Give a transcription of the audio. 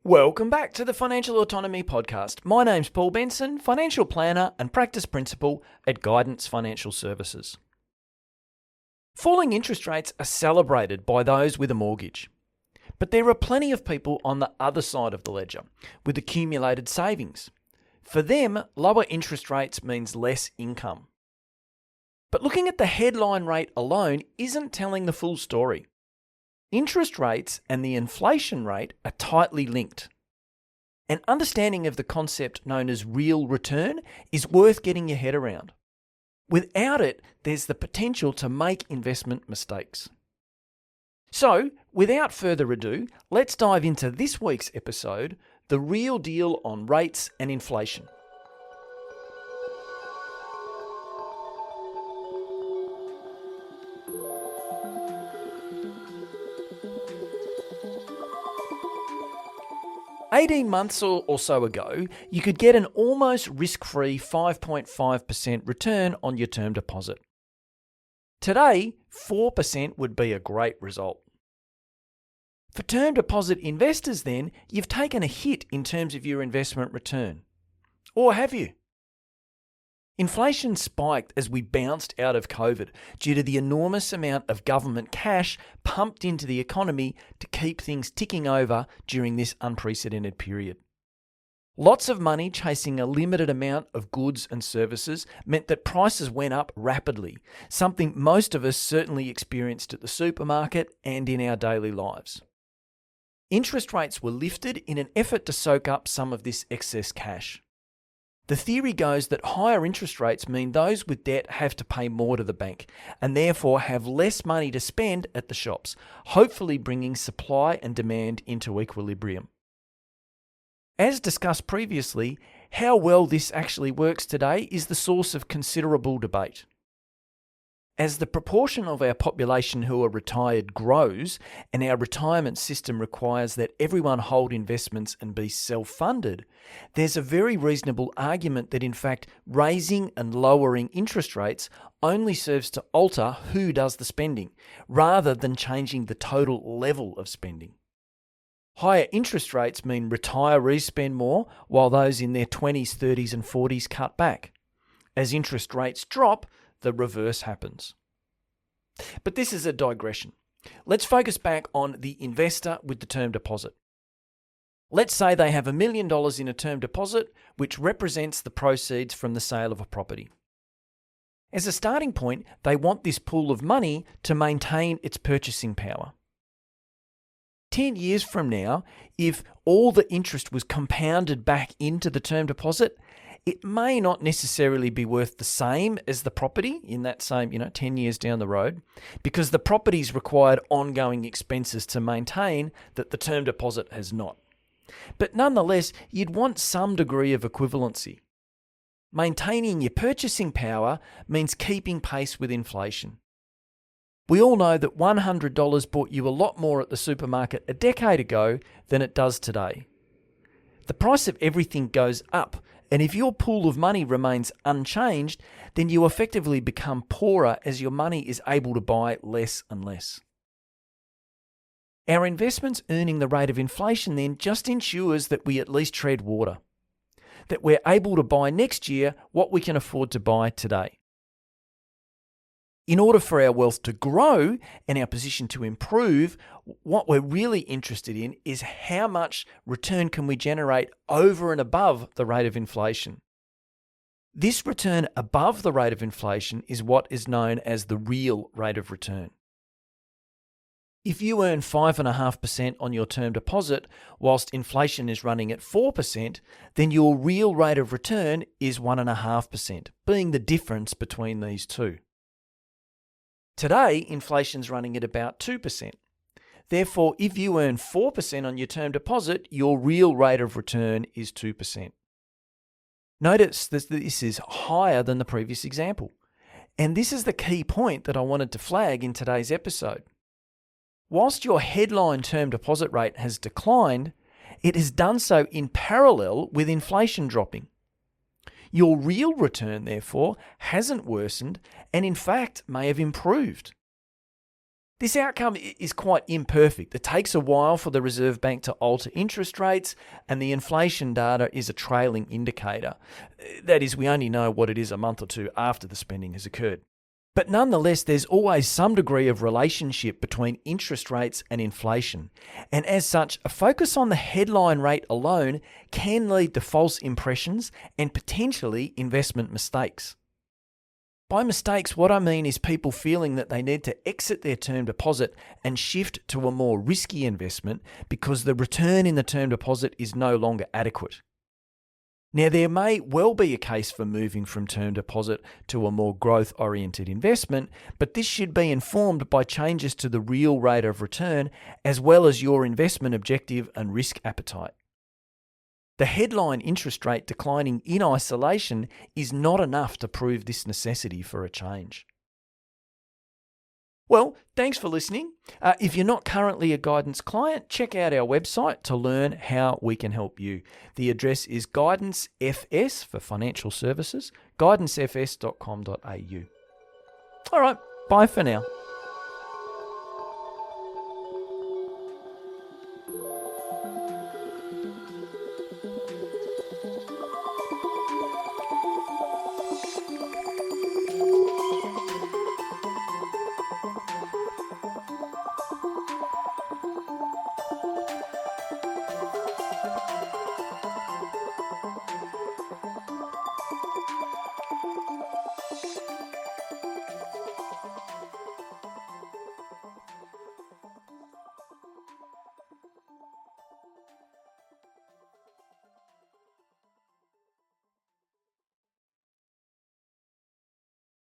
Welcome back to the Financial Autonomy Podcast. My name's Paul Benson, financial planner and practice principal at Guidance Financial Services. Falling interest rates are celebrated by those with a mortgage. But there are plenty of people on the other side of the ledger with accumulated savings. For them, lower interest rates means less income. But looking at the headline rate alone isn't telling the full story. Interest rates and the inflation rate are tightly linked. An understanding of the concept known as real return is worth getting your head around. Without it, there's the potential to make investment mistakes. So, without further ado, let's dive into this week's episode, The Real Deal on Rates and Inflation. 18 months or so ago, you could get an almost risk-free 5.5% return on your term deposit. Today, 4% would be a great result. For term deposit investors then, you've taken a hit in terms of your investment return. Or have you? Inflation spiked as we bounced out of COVID due to the enormous amount of government cash pumped into the economy to keep things ticking over during this unprecedented period. Lots of money chasing a limited amount of goods and services meant that prices went up rapidly, something most of us certainly experienced at the supermarket and in our daily lives. Interest rates were lifted in an effort to soak up some of this excess cash. The theory goes that higher interest rates mean those with debt have to pay more to the bank and therefore have less money to spend at the shops, hopefully bringing supply and demand into equilibrium. As discussed previously, how well this actually works today is the source of considerable debate. As the proportion of our population who are retired grows and our retirement system requires that everyone hold investments and be self-funded, there's a very reasonable argument that in fact raising and lowering interest rates only serves to alter who does the spending, rather than changing the total level of spending. Higher interest rates mean retirees spend more, while those in their 20s, 30s and 40s cut back. As interest rates drop, the reverse happens. But this is a digression. Let's focus back on the investor with the term deposit. Let's say they have $1 million in a term deposit, which represents the proceeds from the sale of a property. As a starting point, they want this pool of money to maintain its purchasing power. 10 years from now, if all the interest was compounded back into the term deposit, it may not necessarily be worth the same as the property in that same, 10 years down the road, because the property's required ongoing expenses to maintain that the term deposit has not. But nonetheless, you'd want some degree of equivalency. Maintaining your purchasing power means keeping pace with inflation. We all know that $100 bought you a lot more at the supermarket a decade ago than it does today. The price of everything goes up, and if your pool of money remains unchanged, then you effectively become poorer as your money is able to buy less and less. Our investments earning the rate of inflation then just ensures that we at least tread water, that we're able to buy next year what we can afford to buy today. In order for our wealth to grow and our position to improve, what we're really interested in is how much return can we generate over and above the rate of inflation. This return above the rate of inflation is what is known as the real rate of return. If you earn 5.5% on your term deposit whilst inflation is running at 4%, then your real rate of return is 1.5%, being the difference between these two. Today, inflation's running at about 2%. Therefore, if you earn 4% on your term deposit, your real rate of return is 2%. Notice that this is higher than the previous example. And this is the key point that I wanted to flag in today's episode. Whilst your headline term deposit rate has declined, it has done so in parallel with inflation dropping. Your real return, therefore, hasn't worsened and in fact may have improved. This outcome is quite imperfect. It takes a while for the Reserve Bank to alter interest rates, and the inflation data is a trailing indicator. That is, we only know what it is a month or two after the spending has occurred. But nonetheless, there's always some degree of relationship between interest rates and inflation. And as such, a focus on the headline rate alone can lead to false impressions and potentially investment mistakes. By mistakes, what I mean is people feeling that they need to exit their term deposit and shift to a more risky investment because the return in the term deposit is no longer adequate. Now, there may well be a case for moving from term deposit to a more growth-oriented investment, but this should be informed by changes to the real rate of return as well as your investment objective and risk appetite. The headline interest rate declining in isolation is not enough to prove this necessity for a change. Well, thanks for listening. If you're not currently a Guidance client, check out our website to learn how we can help you. The address is Guidance FS for financial services, guidancefs.com.au. All right, bye for now.